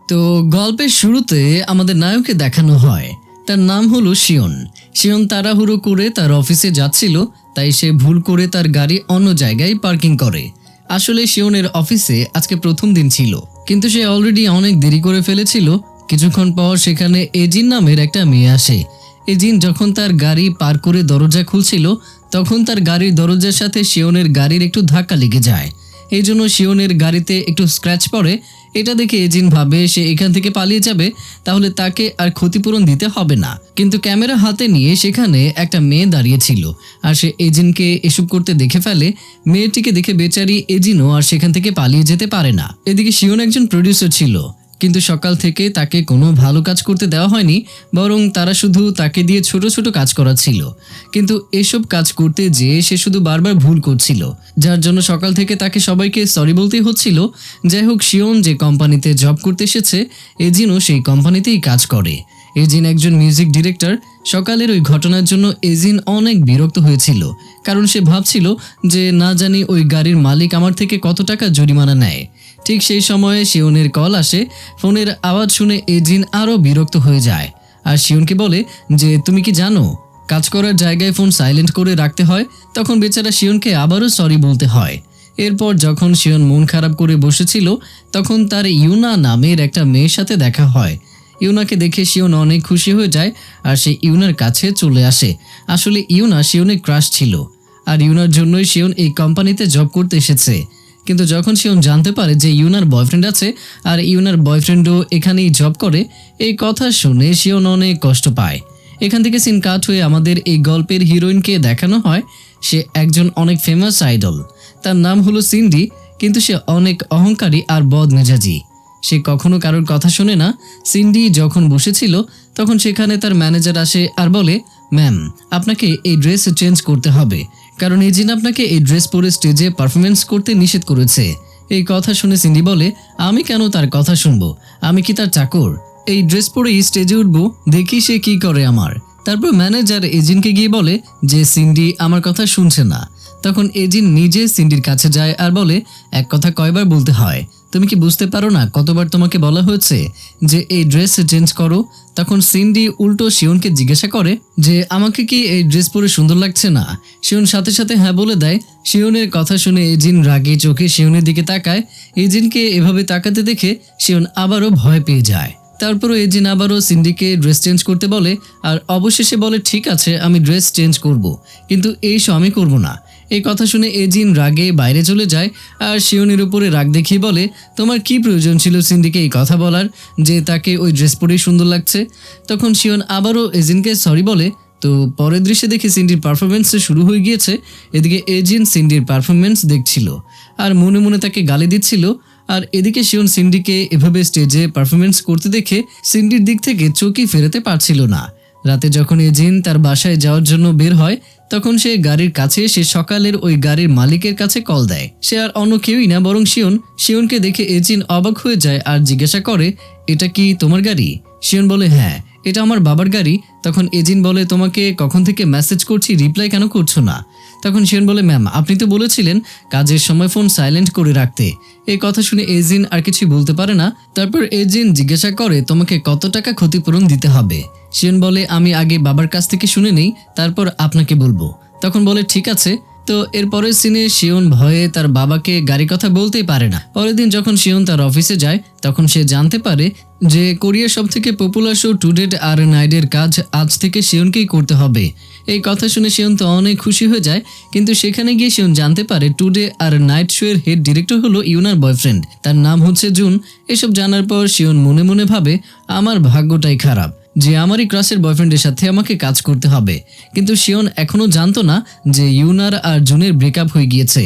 তো গল্পের শুরুতে আমাদের নায়ককে দেখানো হয়, তার নাম হলো শিয়ন। শিয়ন তাড়াহুড়ো করে তার অফিসে যাচ্ছিল, তাই সে ভুল করে তার গাড়ি অন্য জায়গায় পার্কিং করে। আসলে শিয়নের অফিসে আজকে প্রথম দিন ছিল, কিন্তু সে অলরেডি অনেক দেরি করে ফেলেছিল। কিছুক্ষণ পর সেখানে এজিন নামের একটা মেয়ে আসে। এজিন যখন তার গাড়ি পার করে দরজা খুলছিল, তখন তার গাড়ির দরজার সাথে শিয়নের গাড়ির একটু ধাক্কা লেগে যায়। এই জন্য শিয়নের গাড়িতে একটু স্ক্র্যাচ পড়ে। এটা দেখে এজিন ভাবে সে এখান থেকে পালিয়ে যাবে, তাহলে তাকে আর ক্ষতিপূরণ দিতে হবে না। কিন্তু ক্যামেরা হাতে নিয়ে সেখানে একটা মেয়ে দাঁড়িয়েছিল, আর সে এজিনকে এসব করতে দেখে ফেলে। মেয়েটিকে দেখে বেচারি এজিনও আর সেখান থেকে পালিয়ে যেতে পারে না। এদিকে শিয়ন একজন প্রডিউসার ছিল, কিন্তু সকাল থেকে তাকে কোনো ভালো কাজ করতে দেওয়া হয়নি, বরং তারা শুধু তাকে দিয়ে ছোট ছোট কাজ করাচ্ছিল। কিন্তু এসব কাজ করতে যেয়ে সে শুধু বারবার ভুল করছিল, যার জন্য সকাল থেকে তাকে সবাইকে সরি বলতেই হচ্ছিল। যাই হোক, শিয়ন যে কোম্পানিতে জব করতে এসেছে, এজিনও সেই কোম্পানিতেই কাজ করে। এজিন একজন মিউজিক ডিরেক্টর। সকালের ওই ঘটনার জন্য এজিন অনেক বিরক্ত হয়েছিল, কারণ সে ভাবছিল যে না জানি ওই গাড়ির মালিক আমার থেকে কত টাকা জরিমানা নেয়। ঠিক সেই সময়ে শিয়নের কল আসে। ফোনের আওয়াজ শুনে এজিন আরও বিরক্ত হয়ে যায়, আর শিয়নকে বলে যে তুমি কি জানো কাজ করার জায়গায় ফোন সাইলেন্ট করে রাখতে হয়। তখন বেচারা শিয়নকে আবারও সরি বলতে হয়। এরপর যখন শিয়ন মন খারাপ করে বসেছিল, তখন তার ইউনা নামের একটা মেয়ের সাথে দেখা হয়। ইউনাকে দেখে শিয়ন অনেক খুশি হয়ে যায়, আর সে ইউনার কাছে চলে আসে। আসলে ইউনা শিয়নের ক্রাশ ছিল, আর ইউনার জন্যই শিয়ন এই কোম্পানিতে জব করতে এসেছে। কিন্তু যখন শিয়ন জানতে পারে যে ইউনার বয়ফ্রেন্ড আছে, আর ইউনার বয়ফ্রেন্ডও এখানেই জব করে, এই কথা শুনে শিয়ন অনেক কষ্ট পায়। এখান থেকে সিন কাট হয়ে আমাদের এই গল্পের হিরোইনকে দেখানো হয়। সে একজন অনেক ফেমাস আইডল, তার নাম হলো সিন্ডি, কিন্তু সে অনেক অহংকারী আর বদমেজাজি। সে কখনো কারোর কথা শোনে না। সিন্ডি যখন বসেছিল, তখন সেখানে তার ম্যানেজার আসে আর বলে, ম্যাম, আপনাকে এই ড্রেস চেঞ্জ করতে হবে, কারণ এজিন আপনাকে এই ড্রেস পরে স্টেজে পারফরমেন্স করতে নিষেধ করেছে। এই কথা শুনে সিন্ডি বলে, আমি কেন তার কথা শুনবো? আমি কি তার চাকর? এই ড্রেস পরেই স্টেজে উঠবো, দেখি সে কি করে আমার। তারপর ম্যানেজার এজিনকে গিয়ে বলে যে সিন্ডি আমার কথা শুনছে না। তখন এজিন নিজে সিন্ডির কাছে যায় আর বলে, এক কথা কয়বার বলতে হয়? তুমি কি বুঝতে পারো না কতবার তোমাকে বলা হয়েছে যে এই ড্রেস চেঞ্জ করো? তখন সিন্ডি উল্টো শিয়নকে জিজ্ঞাসা করে যে আমাকে কি এই ড্রেস পরে সুন্দর লাগছে না? শিয়ন সাথে সাথে হ্যাঁ বলে দেয়। শিয়নের কথা শুনে এজিন রাগে চোখে শিয়নের দিকে তাকায়। এজিনকে এভাবে তাকাতে দেখে শিয়ন আবারও ভয় পেয়ে যায়। তারপরও এজিন আবারও সিন্ডিকে ড্রেস চেঞ্জ করতে বলে, আর অবশেষে বলে ঠিক আছে, আমি ড্রেস চেঞ্জ করব, কিন্তু এই শো আমি করব না। এই কথা শুনে এজিন রাগে বাইরে চলে যায়, আর শিয়নের উপরে রাগ দেখিয়ে বলে, তোমার কি প্রয়োজন ছিল সিন্ডিকে এই কথা বলার যে তাকে ওই ড্রেস পরেই সুন্দর লাগছে? তখন শিয়ন আবারও এজিনকে সরি বলে। তো পরের দৃশ্যে দেখে সিন্ডির পারফরমেন্স শুরু হয়ে গিয়েছে। এদিকে এজিন সিন্ডির পারফরমেন্স দেখছিল আর মনে মনে তাকে গালি দিচ্ছিল, আর এদিকে শিয়ন সিন্ডিকে এভাবে স্টেজে পারফরমেন্স করতে দেখে সিন্ডির দিক থেকে চোখই ফেরাতে পারছিল না। রাতে যখন এজিন তার বাসায় যাওয়ার জন্য বের হয়, তখন সে গাড়ির কাছে এসে সকালের ওই গাড়ির মালিকের কাছে কল দেয়। সে আর অন্য কেউই না, বরং শিয়ন। শিয়নকে দেখে এজিন অবাক হয়ে যায় আর জিজ্ঞাসা করে, এটা কি তোমার গাড়ি? শিয়ন বলে, হ্যাঁ, এটা আমার বাবার গাড়ি। তখন এজিন বলে, তোমাকে কখন থেকে মেসেজ করছি, রিপ্লাই কেন করছো না? তখন শিয়ন বলে, ম্যাম, আপনি তো বলেছিলেন কাজের সময় ফোন সাইলেন্ট করে রাখতে। এই কথা শুনে এজিন আর কিছু বলতে পারে না। তারপর এজিন জিজ্ঞাসা করে, তোমাকে কত টাকা ক্ষতিপূরণ দিতে হবে? শিয়ন বলে, আমি আগে বাবার কাছ থেকে শুনে নেই, তারপর আপনাকে বলবো। তখন বলে, ঠিক আছে। তো এরপরের সিনে শিয়ন ভয়ে তার বাবাকে গাড়ি কথা বলতেই পারে না। পরের দিন যখন শিয়ন তার অফিসে যায়, তখন সে জানতে পারে যে কোরিয়ার সবথেকে পপুলার শো টুডে আর নাইটের কাজ আজ থেকে শিয়নকেই করতে হবে। এই কথা শুনে শিয়ন তো অনেক খুশি হয়ে যায়, কিন্তু সেখানে গিয়ে শিয়ন জানতে পারে টুডে আর নাইট শো এর হেড ডিরেক্টর হলো ইউনার বয়ফ্রেন্ড, তার নাম হচ্ছে জুন। এসব জানার পর শিয়ন মনে মনে ভাবে, আমার ভাগ্যটাই খারাপ যে আমারই ক্রাশের বয়ফ্রেন্ডের সাথে আমাকে কাজ করতে হবে। কিন্তু শিয়ন এখনো জানতো না যে ইউনার আর জুনের ব্রেকআপ হয়ে গিয়েছে।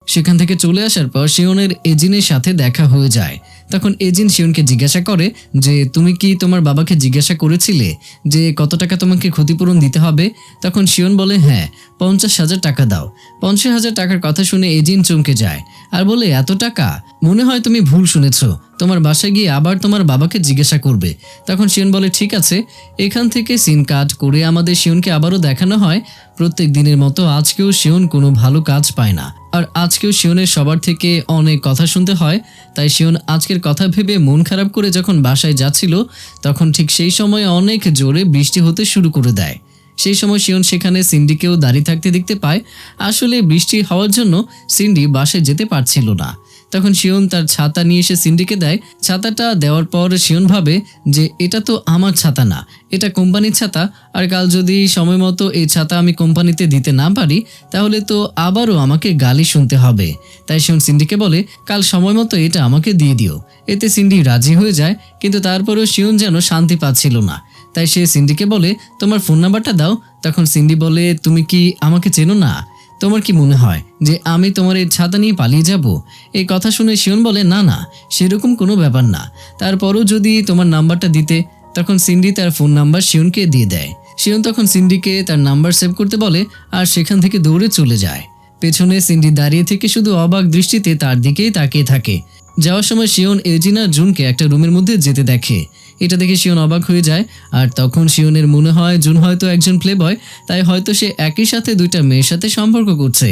সেখান থেকে চলে আসার পর শিয়নের এজিনের সাথে দেখা হয়ে যায়। তখন এজিন শিয়নকে জিজ্ঞাসা করে যে তুমি কি তোমার বাবাকে জিজ্ঞাসা করেছিলে যে কত টাকা তোমাকে ক্ষতিপূরণ দিতে হবে? তখন শিয়ন বলে, হ্যাঁ, 50,000 টাকা দাও। 50,000 টাকার কথা শুনে এজিন চমকে যায় আর বলে, এত টাকা? মনে হয় তুমি ভুল শুনেছ, তোমার বাসায় গিয়ে আবার তোমার বাবাকে জিজ্ঞাসা করবে। তখন শিয়ন বলে, ঠিক আছে। এখান থেকে সিন কাট করে আমাদের শিয়নকে আবারও দেখানো হয় প্রত্যেক দিনের মতো আজকেও শিয়ন কোনো ভালো কাজ পায় না। আর আজকেও শিওনের সবার থেকে অনেক কথা শুনতে হয়। তাই শিওন আজকের কথা ভেবে মন খারাপ করে যখন বাসায় যাচ্ছিল, তখন ঠিক সেই সময় অনেক জোরে বৃষ্টি হতে শুরু করে দেয়। সেই সময় শিওন সেখানে সিন্ডিকেও দাঁড়িয়ে থাকতে দেখতে পায়। আসলে বৃষ্টি হওয়ার জন্য সিন্ডি বাসায় যেতে পারছিল না। তখন শিওন তার ছাতা নিয়ে এসে সিন্ডিকে দেয়। ছাতাটা দেওয়ার পর শিওন ভাবে যে এটা তো আমার ছাতা না, এটা কোম্পানির ছাতা, আর কাল যদি সময় মতো এই ছাতা আমি কোম্পানিতে দিতে না পারি তাহলে তো আবারও আমাকে গালি শুনতে হবে। তাই শিওন সিন্ডিকে বলে কাল সময় মতো এটা আমাকে দিয়ে দিও। এতে সিন্ডি রাজি হয়ে যায়, কিন্তু তারপরেও শিওন যেন শান্তি পাচ্ছিল না। তাই সে সিন্ডিকে বলে তোমার ফোন নাম্বারটা দাও। তখন সিন্ডি বলে তুমি কি আমাকে চেনো না? তোমার কি মনে হয় যে আমি তোমার এই ছাতা নিয়ে পালিয়ে যাব? এই কথা শুনে শিওন বলে না না, সেরকম কোনো ব্যাপার না, তারপরও যদি তোমার নাম্বারটা দিতে। তখন সিন্ডি তার ফোন নাম্বার শিওনকে দিয়ে দেয়। শিওন তখন সিন্ডিকে তার নাম্বার সেভ করতে বলে আর সেখান থেকে দৌড়ে চলে যায়। পেছনে সিন্ডি দাঁড়িয়ে থেকে শুধু অবাক দৃষ্টিতে তার দিকেই তাকিয়ে থাকে। যাওয়ার সময় শিওন এজিন আর জুনকে একটা রুমের মধ্যে যেতে দেখে। এটা দেখে শিওন অবাক হয়ে যায়। আর তখন শিওনের মনে হয় জুন হয়তো একজন প্লেবয়, তাই হয়তো সে একই সাথে দুইটা মেয়ের সাথে সম্পর্ক করছে।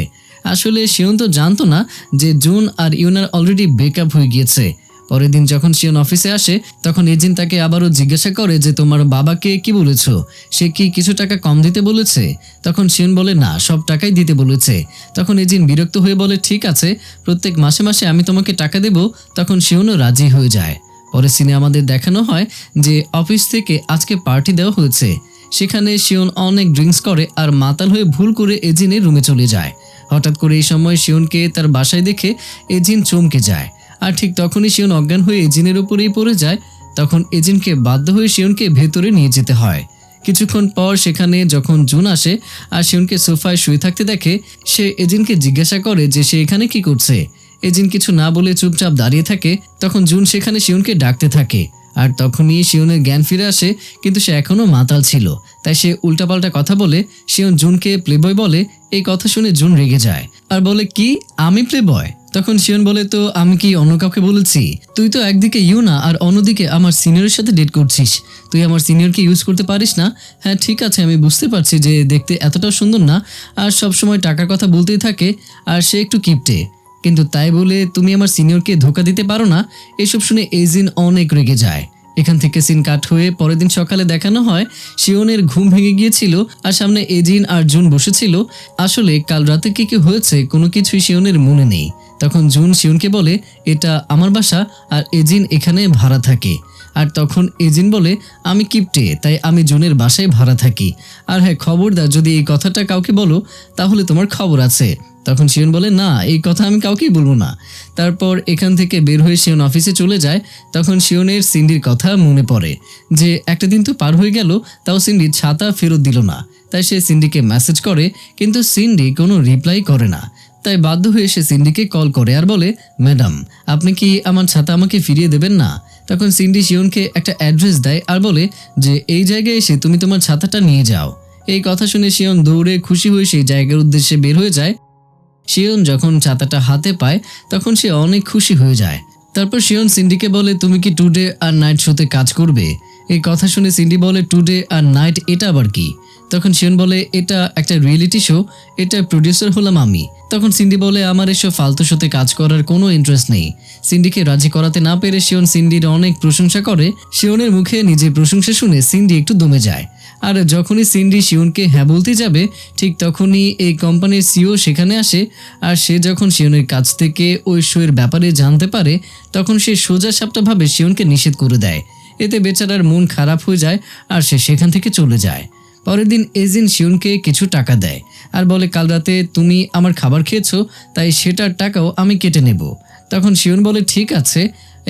আসলে শিওন তো জানতো না যে জুন আর ইউনার অলরেডি ব্রেকআপ হয়ে গিয়েছে। পরের দিন যখন শিওন অফিসে আসে, তখন এজিন তাকে আবারও জিজ্ঞাসা করে যে তোমার বাবাকে কি বলেছো, সে কি কিছু টাকা কম দিতে বলেছে? তখন শিওন বলে না, সব টাকাই দিতে বলেছে। তখন এজিন বিরক্ত হয়ে বলে ঠিক আছে, প্রত্যেক মাসে মাসে আমি তোমাকে টাকা দেব। তখন শিওনও রাজি হয়ে যায়। পরে সিনে আমাদের দেখানো হয় যে অফিস থেকে আজকে পার্টি দেওয়া হয়েছে। সেখানে শিওন অনেক ড্রিঙ্কস করে আর মাতাল হয়ে ভুল করে এজিনের রুমে চলে যায়। হঠাৎ করে এই সময় শিওনকে তার বাসায় দেখে এজিন চমকে যায়। আর ঠিক তখনই শিওন অজ্ঞান হয়ে এজিনের উপরেই পড়ে যায়। তখন এজিনকে বাধ্য হয়ে শিওনকে ভেতরে নিয়ে যেতে হয়। কিছুক্ষণ পর সেখানে যখন জুন আসে আর শিওনকে সোফায় শুয়ে থাকতে দেখে, সে এজিনকে জিজ্ঞাসা করে যে সে এখানে কি করছে। এজিন কিছু না বলে চুপচাপ দাঁড়িয়ে থাকে। তখন জুন সেখানে শিওনকে ডাকতে থাকে। আর তখনই শিওনের জ্ঞান ফিরে আসে, কিন্তু সে এখনও মাতাল ছিল। তাই সে উল্টাপাল্টা কথা বলে শিওন জুনকে প্লেবয় বলে। এই কথা শুনে জুন রেগে যায় আর বলে কি আমি প্লেবয়? তখন শিওন বলে তো আমি কি অন্য কাউকে বলেছি? তুই তো একদিকে ইউনা আর অন্যদিকে আমার সিনিয়রের সাথে ডেট করছিস। তুই আমার সিনিয়রকে ইউজ করতে পারিস না? হ্যাঁ ঠিক আছে, আমি বুঝতে পারছি যে দেখতে এতটাও সুন্দর না আর সবসময় টাকার কথা বলতেই থাকে আর সে একটু কিপটে, কিন্তু তাই বলে তুমি আমার সিনিয়রকে ধোকা দিতে পারো না। এসব শুনে এজিন অনেক রেগে যায়। এখান থেকে সিন কাট হয়ে পরের দিন সকালে দেখানো হয় শিওনের ঘুম ভেঙে গিয়েছিল আর সামনে এজিন আর জুন বসেছিল। আসলে কাল রাতে কি কি হয়েছে কোনো কিছুই শিওনের মনে নেই। তখন জুন শিওনকে বলে এটা আমার বাসা আর এজিন এখানে ভাড়া থাকে। আর তখন এজিন বলে আমি কিপটে, তাই আমি জুনের বাসায় ভাড়া থাকি। আর হ্যাঁ খবরদার যদি এই কথাটা কাউকে বলো তাহলে তোমার খবর আছে। তখন শিওন বলে না, এই কথা আমি কাউকেই বলবো না। তারপর এখান থেকে বের হয়ে শিওন অফিসে চলে যায়। তখন শিওনের সিন্ডির কথা মনে পড়ে যে একটা দিন তো পার হয়ে গেল, তাও সিন্ডি ছাতা ফেরত দিল না। তাই সে সিন্ডিকে মেসেজ করে, কিন্তু সিন্ডি কোনো রিপ্লাই করে না। তাই বাধ্য হয়ে সে সিন্ডিকে কল করে আর বলে ম্যাডাম, আপনি কি আমার ছাতা আমাকে ফিরিয়ে দেবেন না? তখন সিন্ডি শিওনকে একটা অ্যাড্রেস দেয় আর বলে যে এই জায়গায় এসে তুমি তোমার ছাতাটা নিয়ে যাও। এই কথা শুনে শিওন দৌড়ে খুশি হয়ে সেই জায়গার উদ্দেশ্যে বের হয়ে যায়। শিওন যখন ছাতাটা হাতে পায় তখন সে অনেক খুশি হয়ে যায়। তারপর শিওন সিন্ডিকে বলে তুমি কি টুডে আর নাইট শোতে কাজ করবে? এই কথা শুনে সিন্ডি বলে টুডে আর নাইট এটা আবার কি? তখন শিওন বলে এটা একটা রিয়েলিটি শো, এটা প্রডিউসার হলাম আমি। তখন সিন্ডি বলে আমার এসব ফালতু শোতে কাজ করার কোনো ইন্টারেস্ট নেই। সিন্ডিকে রাজি করাতে না পেরে শিওন সিন্ডির অনেক প্রশংসা করে। শিওনের মুখে নিজের প্রশংসা শুনে সিন্ডি একটু দমে যায়। আর যখনই সিন্ডি শিওনকে হ্যাঁ বলতে যাবে ঠিক তখনই এই কোম্পানির সিও সেখানে আসে। আর সে যখন শিওনের কাছ থেকে ওই শোয়ের ব্যাপারে জানতে পারে তখন সে সোজা সাপটাভাবে শিওনকে নিষেধ করে দেয়। এতে বেচারার মন খারাপ হয়ে যায় আর সে সেখান থেকে চলে যায়। পরের দিন এজিন শিওনকে কিছু টাকা দেয় আর বলে কাল রাতে তুমি আমার খাবার খেয়েছো, তাই সেটার টাকাও আমি কেটে নেব। তখন শিওন বলে ঠিক আছে।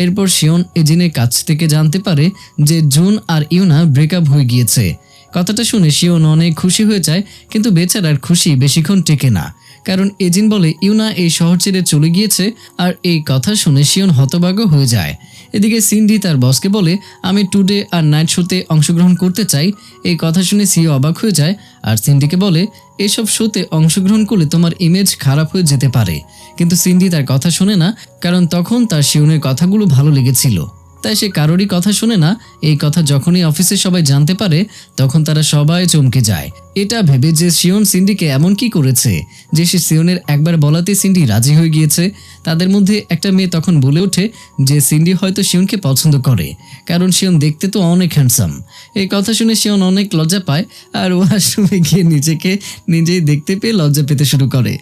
এরপর শিওন এজিনের কাছ থেকে জানতে পারে যে জুন আর ইউনা ব্রেকআপ হয়ে গিয়েছে। কথাটা শুনে শিওন অনেক খুশি হয়ে যায়, কিন্তু বেচারার খুশি বেশিক্ষণ টেকে না, কারণ এজিন বলে ইউনা এই শহর ছেড়ে চলে গিয়েছে। আর এই কথা শুনে শিওন হতভাগ্য হয়ে যায়। এদিকে সিন্ডি তার বসকে বলে আমি টুডে আর নাইট শোতে অংশগ্রহণ করতে চাই। এই কথা শুনে সিও অবাক হয়ে যায় আর সিন্ডিকে বলে এসব শোতে অংশগ্রহণ করলে তোমার ইমেজ খারাপ হয়ে যেতে পারে। কিন্তু সিন্ডি তার কথা শোনে না, কারণ তখন তার শিওনের কথাগুলো ভালো লেগেছিল। তাই সে কারোরই কথা শুনে না। এই কথা যখনই অফিসে সবাই জানতে পারে তখন তারা সবাই চমকে যায়, এটা ভেবে যে শিওন সিন্ডিকে এমন কি করেছে যে সে সিওনের একবার বলাতে সিন্ডি রাজি হয়ে গিয়েছে। তাদের মধ্যে একটা মেয়ে তখন বলে ওঠে যে সিন্ডি হয়তো শিওনকে পছন্দ করে, কারণ শিওন দেখতে তো অনেক হ্যান্ডসাম। এই কথা শুনে শিওন অনেক লজ্জা পায় আর ওয়াশরুমে গিয়ে নিজেকে নিজেই দেখতে পেয়ে লজ্জা পেতে শুরু করে।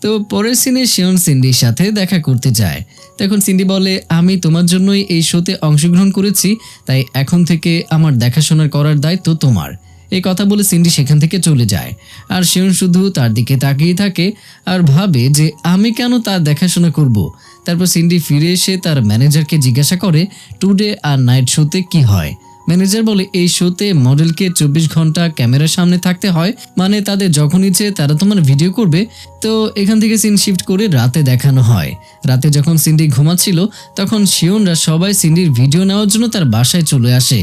তো পরের সিনে শিওন সিন্ডির সাথে দেখা করতে যায়। তখন সিন্ডি বলে, আমি তোমার জন্যই এই শোতে অংশগ্রহণ করেছি, তাই এখন থেকে আমার দেখাশোনা করার দায়িত্ব তোমার। এই কথা বলে সিন্ডি সেখান থেকে চলে যায় আর শিওন শুধু তার দিকে তাকিয়ে থাকে আর ভাবে যে আমি কেন তার দেখাশোনা করব। তারপর সিন্ডি ফিরে এসে তার ম্যানেজারকে জিজ্ঞাসা করে টুডে আর নাইট শোতে কি হয়। ম্যানেজার বলে, এই শোতে মডেলকে 24 ঘন্টা ক্যামেরার সামনে থাকতে হয়, মানে তাদের যখন ইচ্ছে তারা তোমার ভিডিও করবে। তো এখান থেকে সিন শিফট করে রাতে দেখানো হয়। রাতে যখন সিন্ডি ঘুমাচ্ছিল তখন শিওনরা সবাই সিন্ডির ভিডিও নেওয়ার জন্য তার বাসায় চলে আসে।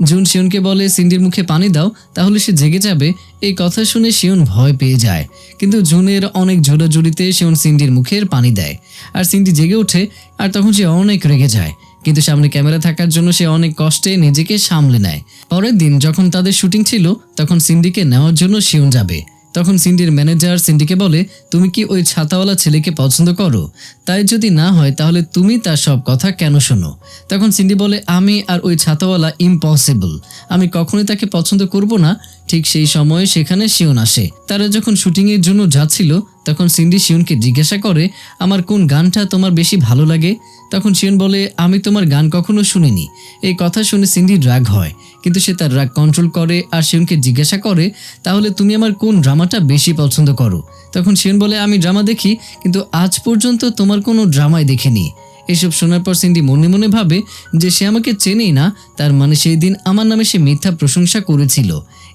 জুন শিওনকে বলে, সিন্ডির মুখে পানি দাও, তাহলে সে জেগে যাবে। এই কথা শুনে শিওন ভয় পেয়ে যায়, কিন্তু জুনের অনেক জোরাজুরিতে শিওন সিন্ডির মুখের পানি দেয় আর সিন্ডি জেগে ওঠে। আর তখন সে অনেক রেগে যায়, কিন্তু সামনে ক্যামেরা থাকার জন্য সে অনেক কষ্টে নিজেকে সামলে নেয়। পরের দিন যখন তাদের শুটিং ছিল তখন সিন্ডিকে নেওয়ার জন্য শিওন যাবে। তখন সিন্ডির ম্যানেজার সিন্ডিকে বলে, তুমি কি ওই ছাতাওয়ালা ছেলেকে পছন্দ করো? তাই যদি না হয় তাহলে তুমি তার সব কথা কেন শোনো? তখন সিন্ডি বলে, আমি আর ওই ছাতাওয়ালা ইম্পসিবল, আমি কখনোই তাকে পছন্দ করব না। ঠিক সেই সময় সেখানে শিওন আসে। তারা যখন শুটিংয়ের জন্য যাচ্ছিল তখন সিন্ডি শিওনকে জিজ্ঞাসা করে, আমার কোন গানটা তোমার বেশি ভালো লাগে? তখন শিওন বলে, আমি তোমার গান কখনো শুনিনি। এই কথা শুনে সিন্ডির রাগ হয়, কিন্তু সে তার রাগ কন্ট্রোল করে আর শিওনকে জিজ্ঞাসা করে, তাহলে তুমি আমার কোন ড্রামাটা বেশি পছন্দ করো? তখন শিওন বলে, আমি ড্রামা দেখি, কিন্তু আজ পর্যন্ত তোমার কোনো ড্রামাই দেখিনি। এসব শোনার পর সিন্ডি মনে মনে ভাবে যে সে আমাকে চেনেই না, তার মানে সেই দিন আমার নামে সে মিথ্যা প্রশংসা করেছিল।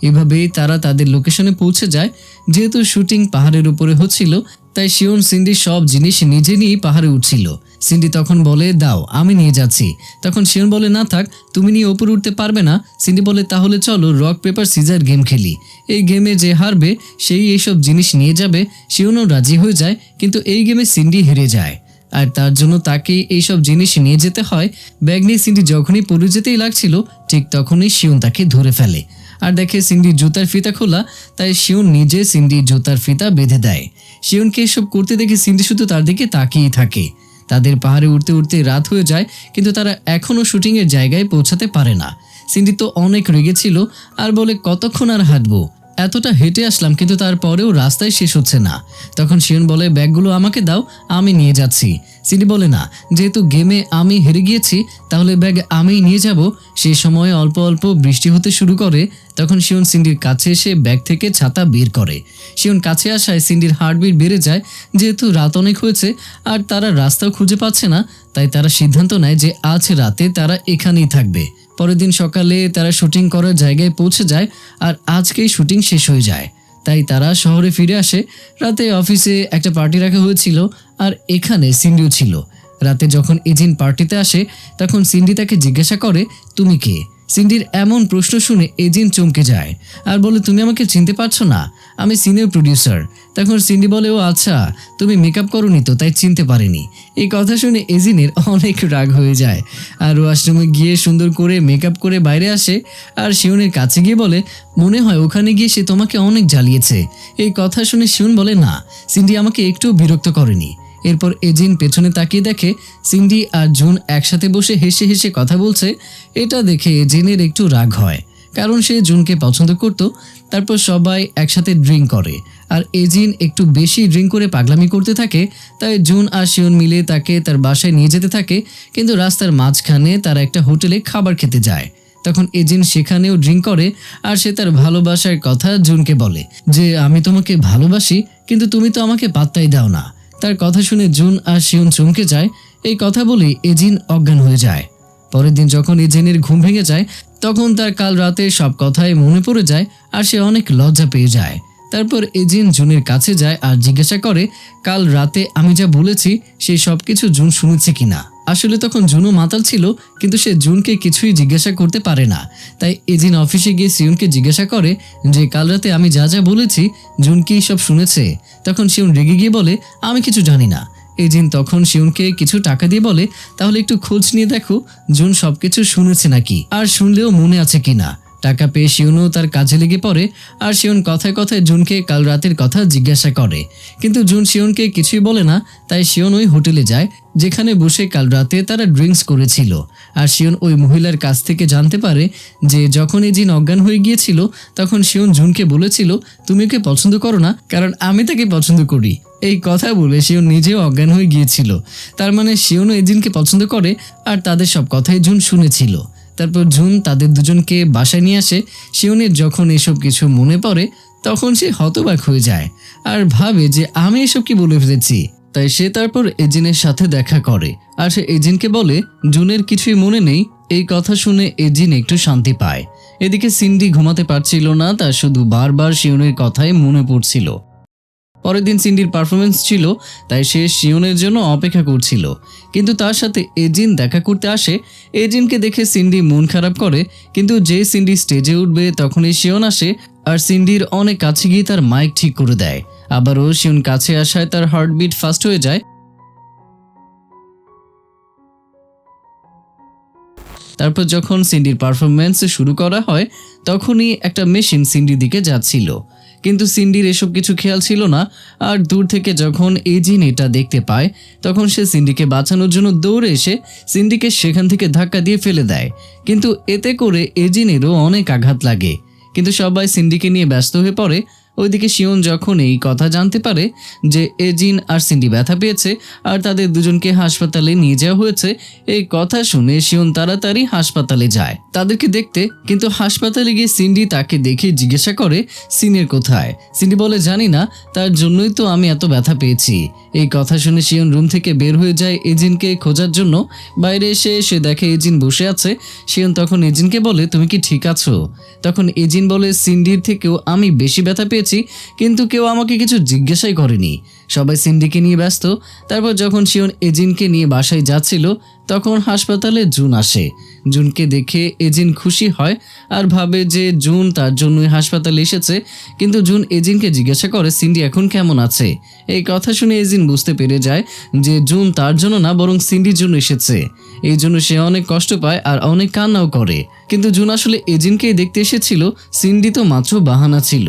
এভাবেই তারা তাদের লোকেশনে পৌঁছে যায়। যেহেতু শুটিং পাহাড়ের উপরে হচ্ছিল তাই শিওন সিন্ডির সব জিনিস নিজে নিয়েই পাহাড়ে উঠছিল। সিন্ডি তখন বলে, দাও আমি নিয়ে যাচ্ছি। তখন শিওন বলে, না থাক, তুমি নিয়ে ওপরে উঠতে পারবে না। সিন্ডি বলে, তাহলে চলো রক পেপার সিজার গেম খেলি, এই গেমে যে হারবে সেই এইসব জিনিস নিয়ে যাবে। শিওনও রাজি হয়ে যায়, কিন্তু এই গেমে সিন্ডি হেরে যায় আর তার জন্য তাকে এইসব জিনিস নিয়ে যেতে হয়। ব্যাগ নিয়ে সিন্ডি যখনই পড়ে যেতেই লাগছিল ঠিক তখনই শিওন তাকে ধরে ফেলে আর দেখে সিন্ডির জুতার ফিতা খোলা, তাই শিওন নিজে সিন্ডির জুতার ফিতা বেঁধে দেয়। শিওনকে এসব করতে দেখে সিন্ডি শুধু তার দিকে তাকিয়েই থাকে। তাদের পাহাড়ে উঠতে উঠতে রাত হয়ে যায়, কিন্তু তারা এখনও শুটিংয়ের জায়গায় পৌঁছাতে পারে না। সিন্ডি তো অনেক রেগেছিল আর বলে, কতক্ষণ আর হাঁটবো, এতটা হেঁটে আসলাম কিন্তু তারপরেও রাস্তায় শেষ হচ্ছে না। তখন শিওন বলে, ব্যাগগুলো আমাকে দাও, আমি নিয়ে যাচ্ছি। সিন্ডি বলে, না, যেহেতু গেমে আমি হেরে গিয়েছি তাহলে ব্যাগ আমিই নিয়ে যাব। সেই সময় অল্প অল্প বৃষ্টি হতে শুরু করে। তখন শিওন সিন্ডির কাছে এসে ব্যাগ থেকে ছাতা বের করে। শিওন কাছে আসায় সিন্ডির হার্টবিট বেড়ে যায়। যেহেতু রাত অনেক হয়েছে আর তারা রাস্তাও খুঁজে পাচ্ছে না, তাই তারা সিদ্ধান্ত নেয় যে আজ রাতে তারা এখানেই থাকবে। পরের দিন সকালে তারা শুটিং করার জায়গায় পৌঁছে যায় আর আজকেই শুটিং শেষ হয়ে যায়। তাই তারা শহরে ফিরে আসে। রাতে অফিসে একটা পার্টি রাখা হয়েছিল আর এখানে সিন্ডিও ছিল। রাতে যখন এজিন পার্টিতে আসে তখন সিন্ডি তাকে জিজ্ঞাসা করে, তুমি কে? সিন্ডির এমন প্রশ্ন শুনে এজিন চমকে যায় আর বলে, তুমি আমাকে চিনতে পারছো না? আমি সিনিয়র প্রডিউসার। তখন সিন্ডি বলে, ও আচ্ছা, তুমি মেকআপ করোনি তো তাই চিনতে পারিনি। এই কথা শুনে এজিনের অনেক রাগ হয়ে যায় আর ওয়াশরুমে গিয়ে সুন্দর করে মেকআপ করে বাইরে আসে আর শিওনের কাছে গিয়ে বলে, মনে হয় ওখানে গিয়ে সে তোমাকে অনেক জ্বালিয়েছে। এই কথা শুনে শিওন বলে, না, সিন্ডি আমাকে একটু বিরক্ত করেনি। এরপর এজিন পেছনে তাকিয়ে দেখে সিন্ডি আর জুন একসাথে বসে হেসে হেসে কথা বলছে। এটা দেখে এজিনের একটু রাগ হয়, কারণ সে জুনকে পছন্দ করত। তারপর সবাই একসাথে ড্রিঙ্ক করে আর এজিন একটু বেশি ড্রিঙ্ক করে পাগলামি করতে থাকে। তাই জুন আর শিওন মিলে তাকে তার বাসায় নিয়ে যেতে থাকে, কিন্তু রাস্তার মাঝখানে তারা একটা হোটেলে খাবার খেতে যায়। তখন এজিন সেখানেও ড্রিঙ্ক করে আর সে তার ভালোবাসার কথা জুনকে বলে যে, আমি তোমাকে ভালোবাসি, কিন্তু তুমি তো আমাকে পাত্তাই দাও না। তার কথা শুনে জুন আর শিওন চমকে যায়। এই কথা বলে এজিন অজ্ঞান হয়ে যায়। পরের দিন যখন এজিনের ঘুম ভেঙে যায় তখন তার কাল রাতে সব কথাই মনে পড়ে যায় আর সে অনেক লজ্জা পেয়ে যায়। তারপর এজিন জুনের কাছে যায় আর জিজ্ঞাসা করে, কাল রাতে আমি যা বলেছি সেই সব কিছু জুন শুনেছে কিনা। আসলে তখন জুনও মাতাল ছিল, কিন্তু সে জুনকে কিছুই জিজ্ঞাসা করতে পারে না। তাই এজিন অফিসে গিয়ে শিওনকে জিজ্ঞাসা করে যে, কাল রাতে আমি যা যা বলেছি জুন কি সব শুনেছে? তখন শিওন রেগে গিয়ে বলে, আমি কিছু জানি না। এজিন তখন শিউনকে কিছু টাকা দিয়ে বলে, তাহলে একটু খোঁজ নিয়ে দেখো জুন সবকিছু শুনেছে নাকি, আর শুনলেও মনে আছে কিনা। টাকা পেয়ে শিউনও তার কাজে লেগে পড়ে, আর শিউন কথায় কথায় জুনকে কাল রাতের কথা জিজ্ঞাসা করে। কিন্তু জুন শিউনকে কিছুই বলে না। তাই শিউন ওই হোটেলে যায় যেখানে বসে কাল রাতে তারা ড্রিঙ্কস করেছিল। আর শিউন ওই মহিলার কাছ থেকে জানতে পারে যে যখন এজিন অজ্ঞান হয়ে গিয়েছিল তখন শিউন জুনকে বলেছিল, তুমি ওকে পছন্দ করো না, কারণ আমি তাকে পছন্দ করি। এই কথা বলে শিউন নিজেও অজ্ঞান হয়ে গিয়েছিল। তার মানে শিউনও এজিনকে পছন্দ করে, আর তাদের সব কথাই জুন শুনেছিল। তারপর জুন তাদের দুজনকে বাসায় নিয়ে আসে। শিউনের যখন এসব কিছু মনে পড়ে তখন সে হতবাক হয়ে যায় আর ভাবে যে আমি এসব কি বলে ফেলেছি। তাই সে তারপর এজিনের সাথে দেখা করে, আর সে এজিনকে বলে জুনের কিছুই মনে নেই। এই কথা শুনে এজিন একটু শান্তি পায়। এদিকে সিন্ডি ঘুমাতে পারছিল না, তার শুধু বারবার শিউনের কথাই মনে পড়ছিল। পরের দিন সিন্ডির পারফরমেন্স ছিল, তাই সে শিউনের জন্য অপেক্ষা করছিল। কিন্তু তার সাথে এজিন দেখা করতে আসে। এজিনকে দেখে সিন্ডি মন খারাপ করে, কিন্তু যে সিন্ডি স্টেজে উঠবে তখনই শিউন আসে আর সিন্ডির অনেক কাছে গিয়ে তার মাইক ঠিক করে দেয়। আবারও শিউন কাছে আসায় তার হার্টবিট ফাস্ট হয়ে যায়। তারপর যখন সিন্ডির পারফরমেন্স শুরু করা হয় তখনই একটা মেশিন সিন্ডির দিকে যাচ্ছিল, কিন্তু সিন্ডির এসব কিছু খেয়াল ছিল না। আর দূর থেকে যখন এজিন এটা দেখতে পায় তখন সে সিন্ডিকে বাঁচানোর জন্য দৌড়ে এসে সিন্ডিকে সেখান থেকে ধাক্কা দিয়ে ফেলে দেয়। কিন্তু এতে করে এজিনেরও অনেক আঘাত লাগে। কিন্তু সবাই সিন্ডিকে নিয়ে ব্যস্ত হয়ে পড়ে। ওইদিকে শিউন যখন এই কথা জানতে পারে যে এজিন আর সিন্ডি ব্যথা পেয়েছে আর তাদের দুজনকে হাসপাতালে নিয়ে যাওয়া হয়েছে, এই কথা শুনে শিউন তাড়াতাড়ি হাসপাতালে যায় তাদেরকে দেখতে। কিন্তু হাসপাতালে গিয়ে সিন্ডি তাকে দেখে জিজ্ঞাসা করে সিনের কোথায়। সিন্ডি বলে, জানি না, তার জন্যই তো আমি এত ব্যথা পেয়েছি। এই কথা শুনে শিউন রুম থেকে বের হয়ে যায় এজিনকে খোঁজার জন্য। বাইরে এসে সে দেখে এজিন বসে আছে। শিউন তখন এজিনকে বলে, তুমি কি ঠিক আছো? তখন এজিন বলে, সিন্ডির থেকেও আমি বেশি ব্যথা পেয়েছি, কিন্তু কেউ আমাকে কিছু জিজ্ঞাসাই করেনি। সবাই সিন্ডিকে নিয়ে ব্যস্ত। তারপর যখন শিউন এজিনকে নিয়ে বাসায় যাচ্ছিল তখন হাসপাতালে জুন আসে। জুনকে দেখে এজিন খুশি হয় আর ভাবে যে জুন তার জন্যই হাসপাতালে এসেছে। কিন্তু জুন এজিনকে জিজ্ঞাসা করে সিন্ডি এখন কেমন আছে। এই কথা শুনে এজিন বুঝতে পেরে যায় যে জুন তার জন্য না বরং সিন্ডির জন্য এসেছে। এই জন্য সে অনেক কষ্ট পায় আর অনেক কান্নাও করে। কিন্তু জুন আসলে এজিনকেই দেখতে এসেছিল, সিন্ডি তো মাত্র বাহানা ছিল।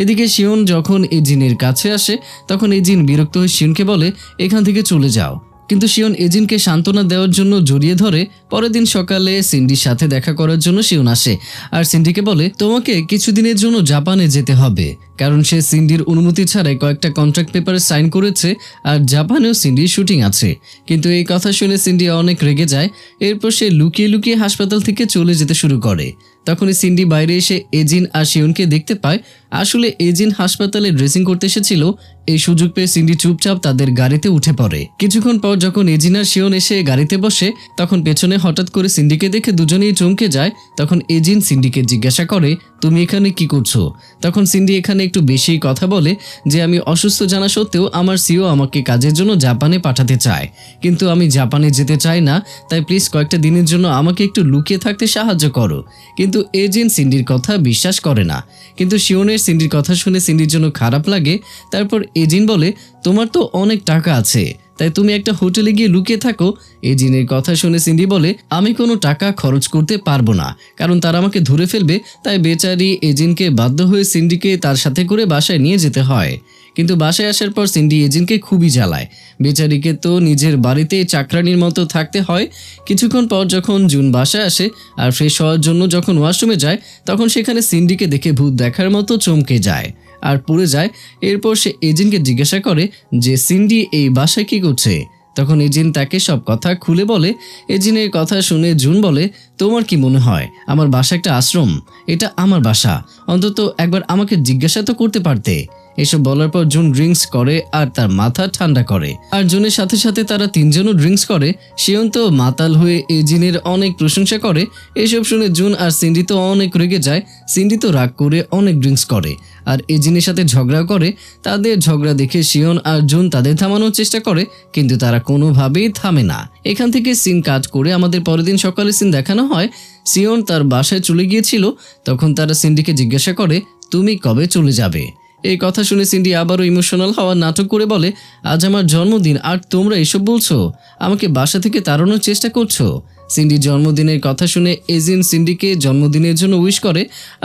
এদিকে শিউন যখন এজিনের কাছে আসে তখন এজিন বিরক্ত হয়ে শিউনকে বলে, এখান থেকে চলে যাও। কিন্তু শিউন এজিনকে সান্ত্বনা দেওয়ার জন্য জড়িয়ে ধরে। পরের দিন সকালে সিন্ডির সাথে দেখা করার জন্য শিউন আসে আর সিন্ডিকে বলে, তোমাকে কিছুদিনের জন্য জাপানে যেতে হবে, কারণ সে সিন্ডির অনুমতি ছাড়াই কয়েকটা কন্ট্রাক্ট পেপারে সাইন করেছে আর জাপানেও সিন্ডির শুটিং আছে। কিন্তু এই কথা শুনে সিন্ডি অনেক রেগে যায়। এরপর সে লুকিয়ে লুকিয়ে হাসপাতাল থেকে চলে যেতে শুরু করে। তখনই সিন্ডি বাইরে এসে এজিন আর শিউনকে দেখতে পায়। আসলে এজিন হাসপাতালে ড্রেসিং করতে এসেছিল। এই সুযোগ পেয়ে সিন্ডি চুপচাপ তাদের গাড়িতে উঠে পড়ে। কিছুক্ষণ পর যখন এজিন আর শিউন এসে গাড়িতে বসে তখন পেছনে হঠাৎ করে সিন্ডিকে দেখে দুজনেই চমকে যায়। তখন এজিন সিন্ডিকে জিজ্ঞাসা করে, তুমি এখানে কি করছো? তখন সিন্ডি এখানে একটু বেশি কথা বলে যে আমি অসুস্থ জানা সত্ত্বেও আমার সিও আমাকে কাজের জন্য জাপানে পাঠাতে চায়, কিন্তু আমি জাপানে যেতে চাই না। তাই প্লিজ কয়েকটা দিনের জন্য আমাকে একটু লুকিয়ে থাকতে সাহায্য করো। কিন্তু এজিন সিন্ডির কথা বিশ্বাস করে না। কিন্তু শিউনের সিন্ডির কথা শুনে সিন্ডির জন্য খারাপ লাগে। তারপর এজিন বলে, তোমার তো অনেক টাকা আছে, তাই তুমি একটা হোটেলে গিয়ে লুকিয়ে থাকো। এজিনের কথা শুনে সিন্ডি বলে, আমি কোনো টাকা খরচ করতে পারবো না, কারণ তারা আমাকে ধরে ফেলবে। তাই বেচারি এজিনকে বাধ্য হয়ে সিন্ডিকে তার সাথে করে বাসায় নিয়ে যেতে হয়। কিন্তু বাসায় আসার পর সিন্ডি এজিনকে খুবই জ্বালায়। বেচারিকে তো নিজের বাড়িতে চাকরানির মতো থাকতে হয়। কিছুক্ষণ পর যখন জুন বাসায় আসে আর ফ্রেশ হওয়ার জন্য যখন ওয়াশরুমে যায় তখন সেখানে সিন্ডিকে দেখে ভূত দেখার মতো চমকে যায় আর পড়ে যায়। এরপর সে এজিনকে জিজ্ঞাসা করে যে সিন্ডি এই বাসায় কি করছে। তখন এজিন তাকে সব কথা খুলে বলে। এজিনের কথা শুনে জুন বলে, তোমার কি মনে হয় আমার বাসা একটা আশ্রম? এটা আমার বাসা, অন্তত একবার আমাকে জিজ্ঞাসা তো করতে পারতে। এসব বলার পর জুন ড্রিঙ্কস করে আর তার মাথা ঠান্ডা করে। আর জুনের সাথে সাথে তারা তিনজনও ড্রিঙ্কস করে। শিউন তো মাতাল হয়ে এজিনের অনেক প্রশংসা করে। এসব শুনে জুন আর সিন্ডি তো অনেক রেগে যায়। সিন্ডি তো রাগ করে অনেক ড্রিঙ্কস করে আর এজিনের সাথে ঝগড়া করে। তাদের ঝগড়া দেখে শিউন আর জুন তাদের থামানোর চেষ্টা করে, কিন্তু তারা কোনোভাবেই থামে না। এখান থেকে সিন কাট করে আমাদের পরের দিন সকালে সিন দেখানো হয়। শিউন তার বাসায় চলে গিয়েছিল। তখন তারা সিন্ডিকে জিজ্ঞাসা করে, তুমি কবে চলে যাবে? এই কথা শুনে সিন্ডি আবারও ইমোশনাল হওয়ার নাটক করে বলে, আজ আমার জন্মদিন আর তোমরা এসব বলছো, আমাকে বাসা থেকে তাড়ানোর চেষ্টা করছো। সিন্ডির জন্মদিনের কথা শুনে এজিন সিন্ডিকে জন্মদিনের জন্য উইশ করে,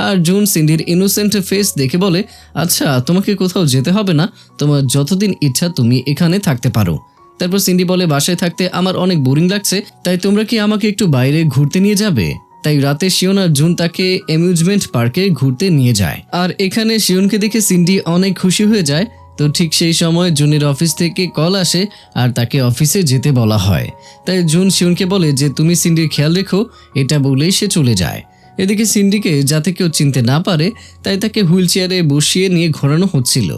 আর জুন সিন্ডির ইনোসেন্ট ফেস দেখে বলে, আচ্ছা তোমাকে কোথাও যেতে হবে না, তোমার যতদিন ইচ্ছা তুমি এখানে থাকতে পারো। তারপর সিন্ডি বলে, বাসায় থাকতে আমার অনেক বোরিং লাগছে, তাই তোমরা কি আমাকে একটু বাইরে ঘুরতে নিয়ে যাবে? তাই রাতে শিওন আর জুন তাকে অ্যামিউজমেন্ট পার্কে ঘুরতে নিয়ে যায়। আর এখানে শিওনকে দেখে সিন্ডি অনেক খুশি হয়ে যায়। তো ঠিক সেই সময় জুনের অফিস থেকে কল আসে আর তাকে অফিসে যেতে বলা হয়। তাই জুন শিওনকে বলে যে তুমি সিন্ডির খেয়াল রেখো, এটা বলেই সে চলে যায়। এদিকে সিন্ডিকে যাতে কেউ চিনতে না পারে তাই তাকে হুইল চেয়ারে বসিয়ে নিয়ে ঘোরানো হচ্ছিল।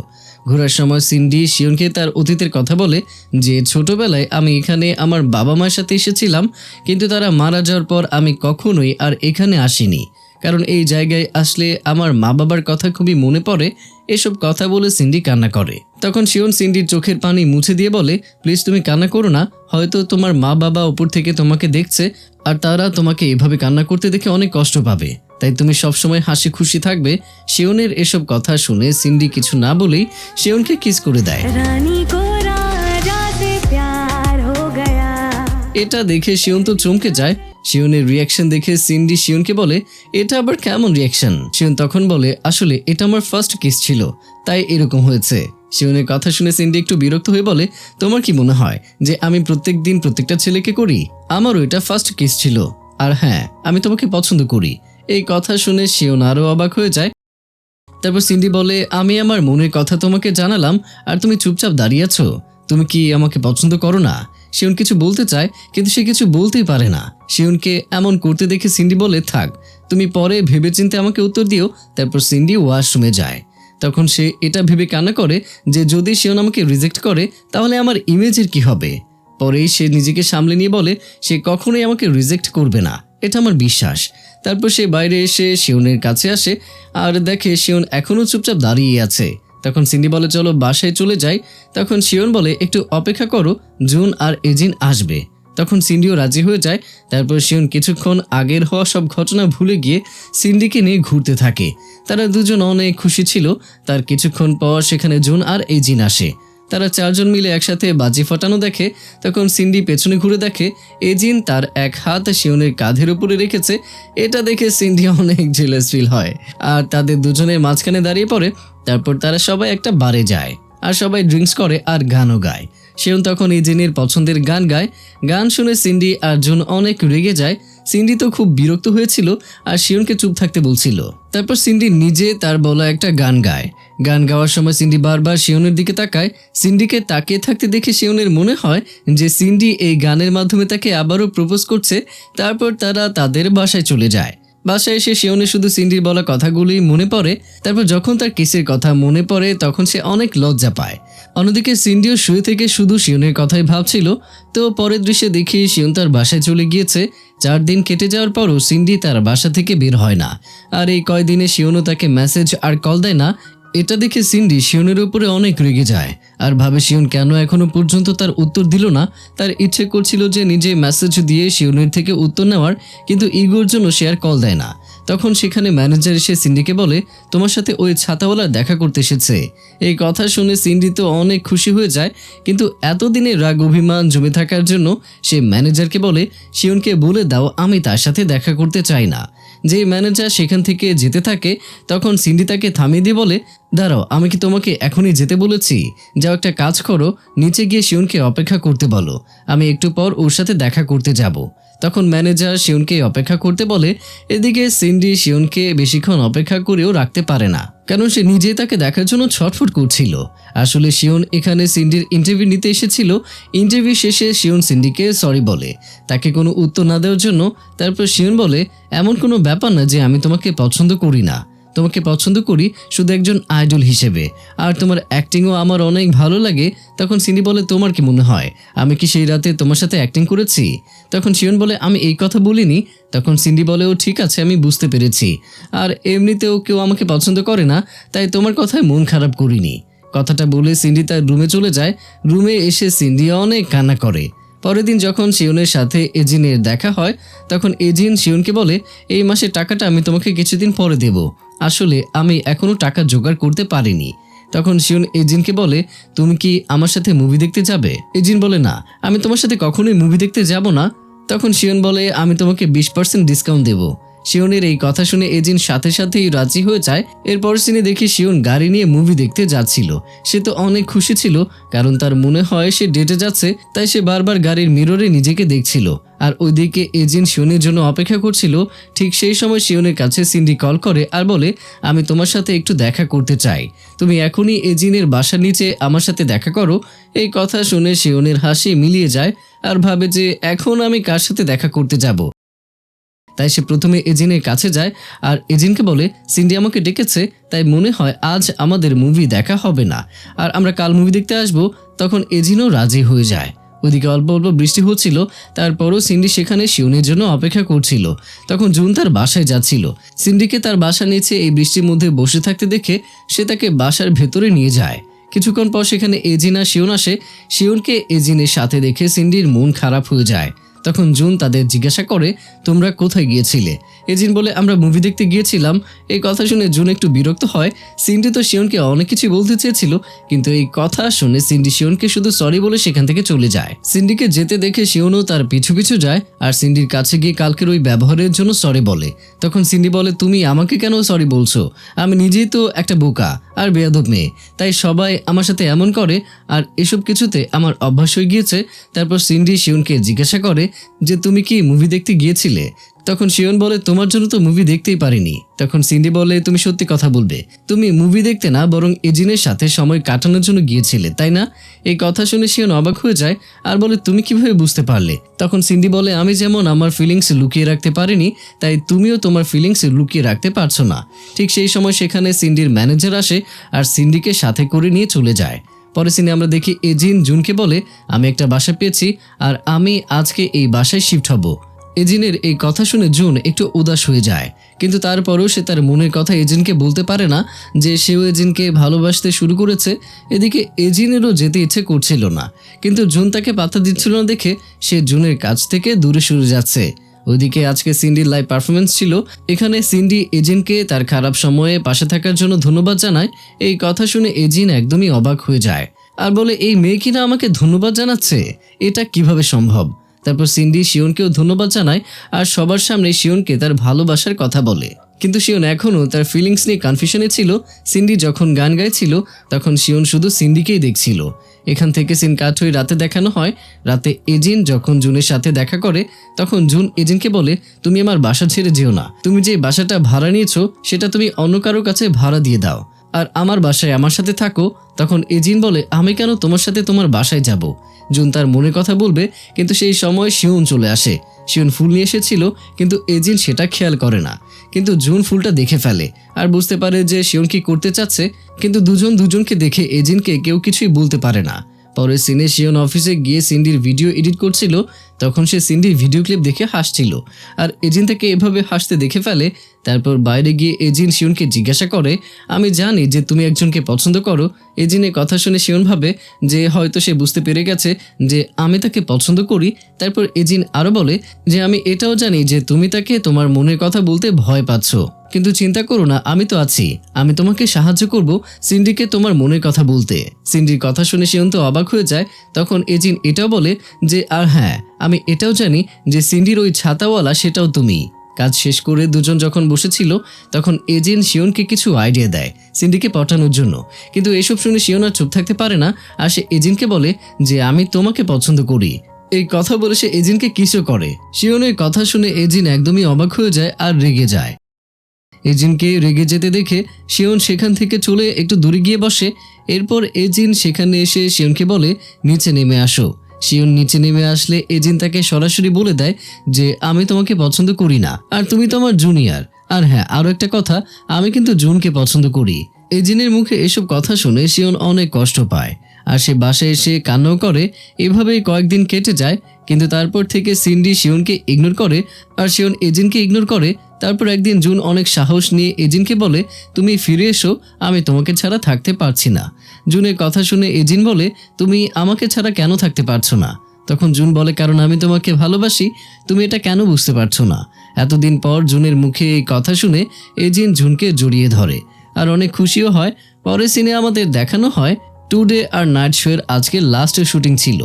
ঘোরার সময় সিন্ডি শিওনকে তার অতীতের কথা বলে যে ছোটবেলায় আমি এখানে আমার বাবা মায়ের সাথে এসেছিলাম, কিন্তু তারা মারা যাওয়ার পর আমি কখনোই আর এখানে আসিনি, কারণ এই জায়গায় আসলে আমার মা বাবার কথা খুবই মনে পড়ে। এসব কথা বলে সিন্ডি কান্না করে। তখন শিওন সিন্ডির চোখের পানি মুছে দিয়ে বলে, প্লিজ তুমি কান্না করো না, হয়তো তোমার মা বাবা উপর থেকে তোমাকে দেখছে আর তারা তোমাকে এভাবে কান্না করতে দেখে অনেক কষ্ট পাবে, তাই তুমি সবসময় হাসি খুশি থাকবে। শিওনের এসব কথা শুনে সিন্ডি কিছু না বলেই শিওনকে কিস করে দেয়। এটা দেখে শিওন তো চমকে যায়। শিওনের রিয়াকশন দেখে সিন্ডি শিওনকে বলে, এটা আবার কেমন রিয়াকশন? শিওন তখন বলে, আসলে এটা আমার ফার্স্ট কিস ছিল, তাই এরকম হয়েছে। শিওনের কথা শুনে সিন্ডি একটু বিরক্ত হয়ে বলে, তোমার কি মনে হয় যে আমি প্রত্যেক দিন প্রত্যেকটা ছেলেকে করি? আমারও এটা ফার্স্ট কিস ছিল, আর হ্যাঁ আমি তোমাকে পছন্দ করি। এই কথা শুনে শিওন আরও অবাক হয়ে যায়। তারপর সিন্ডি বলে, আমি আমার মনের কথা তোমাকে জানালাম আর তুমি চুপচাপ দাঁড়িয়ে আছো, তুমি কি আমাকে পছন্দ করো না? শিওন কিছু বলতে চায় কিন্তু সে কিছু বলতেই পারে না। শিওনকে এমন করতে দেখে সিন্ডি বলে, থাক তুমি পরে ভেবেচিন্তে আমাকে উত্তর দিও। তারপর সিন্ডি ওয়াশরুমে যায়। তখন সে এটা ভেবে কান্না করে যে যদি শিওন আমাকে রিজেক্ট করে তাহলে আমার ইমেজের কি হবে। পরেই সে নিজেকে সামলে নিয়ে বলে, সে কখনোই আমাকে রিজেক্ট করবে না, এটা আমার বিশ্বাস। তারপর সে বাইরে এসে শিওনের কাছে আসে আর দেখে শিওন এখনও চুপচাপ দাঁড়িয়ে আছে। তখন সিন্ডি বলে, চলো বাসায় চলে যাই। তখন শিওন বলে, একটু অপেক্ষা করো, জুন আর এজিন আসবে। তখন সিন্ডিও রাজি হয়ে যায়। তারপর শিওন কিছুক্ষণ আগের হওয়া সব ঘটনা ভুলে গিয়ে সিন্ডিকে নিয়ে ঘুরতে থাকে। তারা দুজন অনেক খুশি ছিল। তার কিছুক্ষণ পর সেখানে জুন আর এজিন আসে। তারা চারজন মিলে একসাথে বাজি ফাটানো দেখে। তখন সিন্ডি পেছনে ঘুরে দেখে এজিন তার এক হাত শিওনের কাঁধের উপরে রেখেছে। এটা দেখে সিন্ডি অনেক জেলাস ফিল হয় আর তাদের দুজনের মাঝখানে দাঁড়িয়ে পড়ে। তারপর তারা সবাই একটা বারে যায় আর সবাই ড্রিঙ্কস করে আর গানও গায়। শিওন তখন এজিনের পছন্দের গান গায়। গান শুনে সিন্ডি আর জুন অনেক রেগে যায়। সিন্ডি তো খুব বিরক্ত হয়েছিল আর শিওনকে চুপ থাকতে বলছিল। তারপর সিন্ডি নিজে তার বলা একটা গান গায়। গান গাওয়ার সময় সিন্ডি বারবার শিওনের দিকে তাকায়। সিন্ডিকে তাকিয়ে থাকতে দেখে শিওনের মনে হয় যে সিন্ডি এই গানের মাধ্যমে তাকে আবারও প্রপোজ করছে। তারপর তারা তাদের বাসায় চলে যায়। বাসায় এসে শিওনের শুধু সিন্ডির বলা কথাগুলি মনে পড়ে। তারপর যখন তার কিসের কথা মনে পড়ে তখন সে অনেক লজ্জা পায়। অন্যদিকে সিন্ডিও শুয়ে থেকে শুধু শিওনের কথাই ভাবছিল। তো পরের দৃশ্যে দেখি শিওন তার বাসায় চলে গিয়েছে। 4 দিন কেটে যাওয়ার পরও সিন্ডি তার বাসা থেকে বের হয় না। আর এই কয়দিনে শিওনও তাকে মেসেজ আর কল দেয় না। এটা দেখে সিন্ডি শিওনের উপরে অনেক রেগে যায় আর ভাবে শিওন কেন এখনো পর্যন্ত তার উত্তর দিল না। তার ইচ্ছে করছিল যে নিজে মেসেজ দিয়ে শিওনের থেকে উত্তর নেওয়ার, কিন্তু ইগোর জন্য সে আর কল দেয় না। তখন সেখানে ম্যানেজার এসে সিন্ডিকে বলে, তোমার সাথে ওই ছাতাওয়ালা দেখা করতে এসেছে। এই কথা শুনে সিন্ডি তো অনেক খুশি হয়ে যায়, কিন্তু এতদিনে রাগ অভিমান জমে থাকার জন্য সে ম্যানেজারকে বলে, শিওনকে বলে দাও আমি তার সাথে দেখা করতে চাই না। যে ম্যানেজার সেখান থেকে যেতে থাকে তখন সিন্ডি তাকে থামিয়ে দিয়ে বলে, দাঁড়াও, আমি কি তোমাকে এখনই যেতে বলেছি? যাও একটা কাজ করো, নিচে গিয়ে শিওনকে অপেক্ষা করতে বলো, আমি একটু পর ওর সাথে দেখা করতে যাব। তখন ম্যানেজার শিওনকে অপেক্ষা করতে বলে। এদিকে সিন্ডি শিওনকে বেশিক্ষণ অপেক্ষা করেও রাখতে পারে না, কারণ সে নিজেই তাকে দেখার জন্য ছটফট করছিল। আসলে শিওন এখানে সিন্ডির ইন্টারভিউ নিতে এসেছিল। ইন্টারভিউ শেষে শিওন সিন্ডিকে সরি বলে তাকে কোনো উত্তর না দেওয়ার জন্য। তারপর শিওন বলে, এমন কোনো ব্যাপার না যে আমি তোমাকে পছন্দ করি না, তোমাকে পছন্দ করি শুধু একজন আইডল হিসেবে, আর তোমার অ্যাক্টিংও আমার অনেক ভালো লাগে। তখন সিন্ডি বলে, তোমার কি মনে হয় আমি কি সেই রাতে তোমার সাথে অ্যাক্টিং করেছি? তখন শিওন বলে, আমি এই কথা বলিনি। তখন সিন্ডি বলে, ও ঠিক আছে, আমি বুঝতে পেরেছি, আর এমনিতেও কেউ আমাকে পছন্দ করে না, তাই তোমার কথায় মন খারাপ করিনি। কথাটা বলে সিন্ডি তার রুমে চলে যায়। রুমে এসে সিন্ডি অনেক কান্না করে। পরের দিন যখন শিওনের সাথে এজিনের দেখা হয় তখন এজিন শিওনকে বলে, এই মাসের টাকাটা আমি তোমাকে কিছুদিন পরে দেব, আসলে আমি এখনো টাকা জোগাড় করতে পারিনি। তখন শিওন এজিনকে বলে, তুমি কি আমার সাথে মুভি দেখতে যাবে? এজিন বলে, না, আমি তোমার সাথে কখনোই মুভি দেখতে যাব না। তখন শিওন বলে, আমি তোমাকে 20% ডিসকাউন্ট দেবো। শিওনের এই কথা শুনে এজিন সাথে সাথেই রাজি হয়ে যায়। এরপর সিনে দেখি শিওন গাড়ি নিয়ে মুভি দেখতে যাচ্ছিল। সে তো অনেক খুশি ছিল, কারণ তার মনে হয় সে ডেটে যাচ্ছে, তাই সে বারবার গাড়ির মিররে নিজেকে দেখছিল। আর ওইদিকে এজিন শিওনের জন্য অপেক্ষা করছিল। ঠিক সেই সময় শিওনের কাছে সিন্ডি কল করে আর বলে, আমি তোমার সাথে একটু দেখা করতে চাই, তুমি এখনই এজিনের বাসার নিচে আমার সাথে দেখা করো। এই কথা শুনে শিওনের হাসি মিলিয়ে যায় আর ভাবে যে এখন আমি কার সাথে দেখা করতে যাব। তাই সে প্রথমে এজিনের কাছে যায় আর এজিনকে বলে, সিন্ডি আমাকে ডেকেছে, তাই মনে হয় আজ আমাদের মুভি দেখা হবে না, আর আমরা কাল মুভি দেখতে আসব। তখন এজিনও রাজি হয়ে যায়। ওইদিকে অল্প অল্প বৃষ্টি হচ্ছিল, তারপরও সিন্ডি সেখানে শিওনের জন্য অপেক্ষা করছিল। তখন জুন তার বাসায় যাচ্ছিল। সিন্ডিকে তার বাসার নিচে এই বৃষ্টির মধ্যে বসে থাকতে দেখে সে তাকে বাসার ভেতরে নিয়ে যায়। কিছুক্ষণ পর সেখানে এজিন আর শিওন আসে। শিওনকে এজিনের সাথে দেখে সিন্ডির মন খারাপ হয়ে যায়। তখন জুন তাদের জিজ্ঞাসা করে, তোমরা কোথায় গিয়েছিলে? এজিন বলে, আমরা মুভি দেখতে গিয়েছিলাম। এই কথা শুনে জুন একটু বিরক্ত হয়। সিন্ডি তো শিওনকে অনেক কিছু বলতে চেয়েছিল, কিন্তু এই কথা শুনে সিন্ডি শিওনকে শুধু সরি বলে সেখান থেকে চলে যায়। সিন্ডিকে যেতে দেখে শিওনও তার পিছু পিছু যায় আর সিন্ডির কাছে গিয়ে কালকের ওই ব্যবহারের জন্য সরি বলে। তখন সিন্ডি বলে, তুমি আমাকে কেন সরি বলছো? আমি নিজেই তো একটা বোকা আর বেয়াদব মেয়ে, তাই সবাই আমার সাথে এমন করে, আর এসব কিছুতে আমার অভ্যাস হয়ে গিয়েছে। তারপর সিন্ডি শিওনকে জিজ্ঞাসা করে যে তুমি কি মুভি দেখতে গিয়েছিলে? তখন শিওন বলে, তোমার জন্য তো মুভি দেখতেই পারিনি। তখন সিন্ডি বলে, তুমি সত্যি কথা বলবে, তুমি মুভি দেখতে না বরং এজিনের সাথে সময় কাটানোর জন্য গিয়েছিলে, তাই না? এই কথা শুনে শিওন অবাক হয়ে যায় আর বলে, তুমি কিভাবে বুঝতে পারলে? তখন সিন্ডি বলে, আমি যেমন আমার ফিলিংস লুকিয়ে রাখতে পারিনি, তাই তুমিও তোমার ফিলিংস লুকিয়ে রাখতে পারছো না। ঠিক সেই সময় সেখানে সিন্ডির ম্যানেজার আসে আর সিন্ডিকে সাথে করে নিয়ে চলে যায়। পরে সিনে আমরা দেখি এজিন জুনকে বলে, আমি একটা বাসা পেয়েছি আর আমি আজকে এই বাসায় শিফট হব। এজিনের এই কথা শুনে জুন একটু উদাস হয়ে যায়, কিন্তু তারপরও সে তার মনের কথা এজিনকে বলতে পারে না যে সেও এজিনকে ভালোবাসতে শুরু করেছে। এদিকে এজিনেরও যেতে ইচ্ছে করছিল না, কিন্তু জুন তাকে পাত্তা দিচ্ছিল না দেখে সে জুনের কাছ থেকে দূরে সরে যাচ্ছে। ওইদিকে আজকে সিন্ডির লাইভ পারফরমেন্স ছিল। এখানে সিন্ডি এজিনকে তার খারাপ সময়ে পাশে থাকার জন্য ধন্যবাদ জানায়। এই কথা শুনে এজিন একদমই অবাক হয়ে যায় আর বলে, এই মেয়ে কিনা আমাকে ধন্যবাদ জানাচ্ছে, এটা কিভাবে সম্ভব? তারপর সিন্ডি শিওনকেও ধন্যবাদ জানায় আর সবার সামনে শিওনকে তার ভালোবাসার কথা বলে। কিন্তু শিওন এখনও তার ফিলিংস নিয়ে কনফিউশনে ছিল। সিন্ডি যখন গান গাইছিল তখন শিওন শুধু সিন্ডিকেই দেখছিল। এখান থেকে সিন কাট হয়ে রাতে দেখানো হয়। রাতে এজিন যখন জুনের সাথে দেখা করে তখন জুন এজিনকে বলে, তুমি আমার বাসা ছেড়ে যেও না, তুমি যে বাসাটা ভাড়া নিয়েছো সেটা তুমি অন্য কারো কাছে ভাড়া দিয়ে দাও আর আমার বাসায় আমার সাথে থাকো। তখন এজিন বলে, আমি কেন তোমার সাথে তোমার বাসায় যাব? জুন তার মনের কথা বলবে, কিন্তু সেই সময় শিওন চলে আসে। শিওন ফুল নিয়ে এসেছিল, কিন্তু এজিন সেটা খেয়াল করে না। কিন্তু জুন ফুলটা দেখে ফেলে আর বুঝতে পারে যে শিওন কি করতে চাচ্ছে, কিন্তু দুজন দুজনকে দেখে এজিনকে কেউ কিছুই বলতে পারে না। পরের সিনে শিওন অফিসে গিয়ে সিন্ডির ভিডিও এডিট করছিল। তখন সে সিন্ডির ভিডিও ক্লিপ দেখে হাসছিল আর এজিন তাকে এভাবে হাসতে দেখে ফেলে। তারপর বাইরে গিয়ে এজিন শিওনকে জিজ্ঞাসা করে, আমি জানি যে তুমি একজনকে পছন্দ করো। এজিনের কথা শুনে শিওন ভাবে যে হয়তো সে বুঝতে পেরে গেছে যে আমি তাকে পছন্দ করি। তারপর এজিন আরও বলে যে আমি এটাও জানি যে তুমি তাকে তোমার মনের কথা বলতে ভয় পাচ্ছ, কিন্তু চিন্তা করো না, আমি তো আছি, আমি তোমাকে সাহায্য করব সিন্ডিকে তোমার মনের কথা বলতে। সিন্ডির কথা শুনে শিওন তো অবাক হয়ে যায়। তখন এজিন এটাও বলে যে আর হ্যাঁ, আমি এটাও জানি যে সিন্ডির ওই ছাতাওয়ালা সেটাও তুমি। কাজ শেষ করে দুজন যখন বসেছিল তখন এজিন শিওনকে কিছু আইডিয়া দেয় সিন্ডিকে পটানোর জন্য, কিন্তু এসব শুনে শিওন আর চুপ থাকতে পারে না আর সে এজিনকে বলে যে আমি তোমাকে পছন্দ করি। এই কথা বলে সে এজিনকে কিসও করে। শিওনের কথা শুনে এজিন একদমই অবাক হয়ে যায় আর রেগে যায়। এজিনকে রেগে যেতে দেখে শিওন সেখান থেকে চলে একটু দূরে গিয়ে বসে। এরপর এজিন সেখানে এসে শিওনকে বলে, নিচে নেমে আসো। শিওন নিচে নেমে আসলে এজিন তাকে সরাসরি বলে দেয় যে আমি তোমাকে পছন্দ করি না আর তুমি তো আমার জুনিয়র। আর হ্যাঁ, আরও একটা কথা, আমি কিন্তু জুনকে পছন্দ করি। এজিনের মুখে এসব কথা শুনে শিওন অনেক কষ্ট পায় আর সে বাসায় এসে কান্নাও করে। এভাবেই কয়েকদিন কেটে যায়, কিন্তু তারপর থেকে সিন্ডি শিওনকে ইগনোর করে আর শিওন এজিনকে ইগনোর করে। তারপর একদিন জুন অনেক সাহস নিয়ে এজিনকে বলে, তুমি ফিরে এসো, আমি তোমাকে ছাড়া থাকতে পারছি না। জুনের কথা শুনে এজিন বলে, তুমি আমাকে ছাড়া কেন থাকতে পারছো না? তখন জুন বলে, কারণ আমি তোমাকে ভালোবাসি, তুমি এটা কেন বুঝতে পারছো না? এতদিন পর জুনের মুখে এই কথা শুনে এজিন জুনকে জড়িয়ে ধরে আর অনেক খুশিও হয়। পরের সিনে আমাদের দেখানো হয় টুডে আর নাইট শো এর আজকের লাস্টের শুটিং ছিল।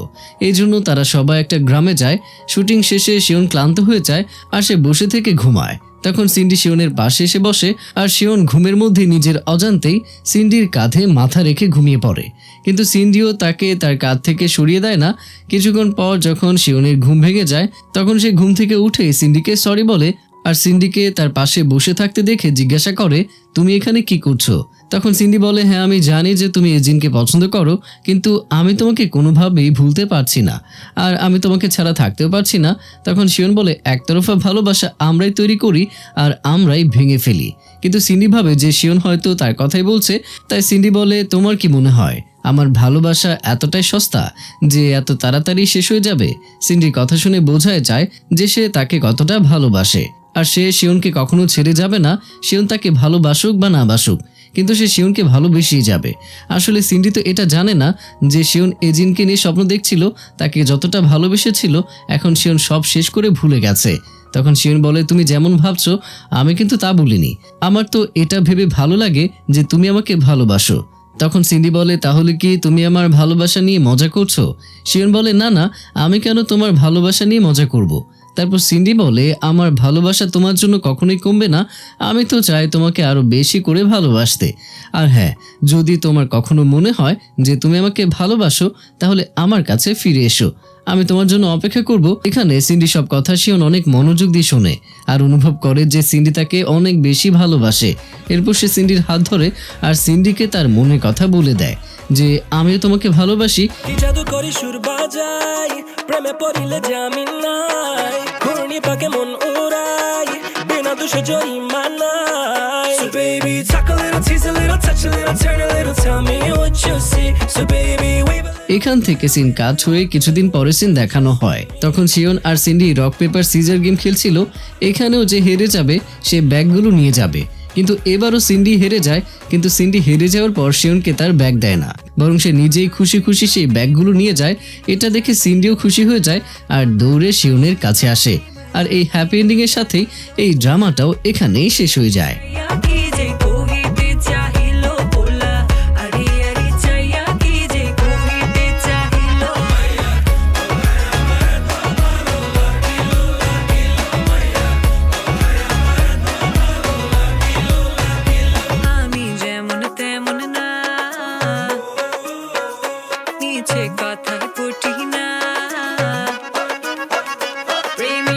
এই জন্য তারা সবাই একটা গ্রামে যায়। শুটিং শেষে শিওন ক্লান্ত হয়ে যায় আর সে বসে থেকে ঘুমায়। তখন সিন্ডি শিওনের পাশে এসে বসে আর শিওন ঘুমের মধ্যে নিজের অজান্তেই সিন্ডির কাঁধে মাথা রেখে ঘুমিয়ে পড়ে। কিন্তু সিন্ডিও তাকে তার কাঁধ থেকে সরিয়ে দেয় না। কিছুক্ষণ পর যখন শিওনের ঘুম ভেঙে যায় তখন সে ঘুম থেকে উঠে সিন্ডিকে সরি বলে আর সিন্ডিকে তার পাশে বসে থাকতে দেখে জিজ্ঞাসা করে, তুমি এখানে কি করছো? তখন সিন্ডি বলে, হ্যাঁ আমি জানি যে তুমি এজিনকে পছন্দ করো, কিন্তু আমি তোমাকে কোনোভাবেই ভুলতে পারছি না আর আমি তোমাকে ছাড়া থাকতেও পারছি না। তখন শিওন বলে, একতরফা ভালোবাসা আমরাই তৈরি করি আর আমরাই ভেঙে ফেলি। কিন্তু সিন্ডি ভাবে যে শিওন হয়তো তার কথাই বলছে, তাই সিন্ডি বলে, তোমার কি মনে হয় আমার ভালোবাসা এতটাই সস্তা যে এত তাড়াতাড়ি শেষ হয়ে যাবে? সিন্ডির কথা শুনে বোঝায় যায় যে সে তাকে কতটা ভালোবাসে আর সে শিওনকে কখনো ছেড়ে যাবে না, শিওন তাকে ভালোবাসুক বা না বাসুক, কিন্তু সে শিওনকে ভালোবেসেই যাবে। আসলে সিন্ডি তো এটা জানে না যে শিওন এজিনকে নিয়ে স্বপ্ন দেখছিল, তাকে যতটা ভালোবেসেছিল এখন শিওন সব শেষ করে ভুলে গেছে। তখন শিওন বলে, তুমি যেমন ভাবছো আমি কিন্তু তা বলিনি, আমার তো এটা ভেবে ভালো লাগে যে তুমি আমাকে ভালোবাসো। তখন সিন্ডি বলে, তাহলে কি তুমি আমার ভালোবাসা নিয়ে মজা করছো? শিওন বলে, না না, আমি কেন তোমার ভালোবাসা নিয়ে মজা করব। তারপর সিন্ডি বলে, আমার ভালোবাসা তোমার জন্য কখনোই কমবে না, আমি তো চাই তোমাকে আরো বেশি করে ভালোবাসতে। আর হ্যাঁ, যদি তোমার কখনো মনে হয় যে তুমি আমাকে ভালোবাসো তাহলে আমার কাছে ফিরে এসো, আমি তোমার জন্য অপেক্ষা করব। এখানে সিন্ডি সব কথা শিওন অনেক মনোযোগ দিয়ে শোনে আর অনুভব করে যে সিন্ডি তাকে অনেক বেশি ভালোবাসে। এরপর সে সিন্ডির হাত ধরে আর সিন্ডিকে তার মনের কথা বলে দেয় যে আমিও তোমাকে ভালোবাসি। জাদু করি সুর বাজাই, প্রেমে পড়িলে জামিন নাই, ঘূর্ণি পাকে মন উড়াই, বিনা দোষে জরিমানাই। So baby, talk a little, tease a little, touch a little, turn a little, tell me what you see. So baby, wave a এখান থেকে সিন কাজ হয়ে কিছুদিন পরে সিন দেখানো হয়। তখন শিওন আর সিন্ডি রক পেপার সিজার গেম খেলছিল। এখানেও যে হেরে যাবে সে ব্যাগগুলো নিয়ে যাবে, কিন্তু এবারও সিন্ডি হেরে যায়। কিন্তু সিন্ডি হেরে যাওয়ার পর শিওনকে তার ব্যাগ দেয় না, বরং সে নিজেই খুশি খুশি সেই ব্যাগগুলো নিয়ে যায়। এটা দেখে সিন্ডিও খুশি হয়ে যায় আর দৌড়ে শিওনের কাছে আসে। আর এই হ্যাপি এন্ডিং এর সাথেই এই ড্রামাটাও এখানেই শেষ হয়ে যায়। কথার পটি না প্রেমে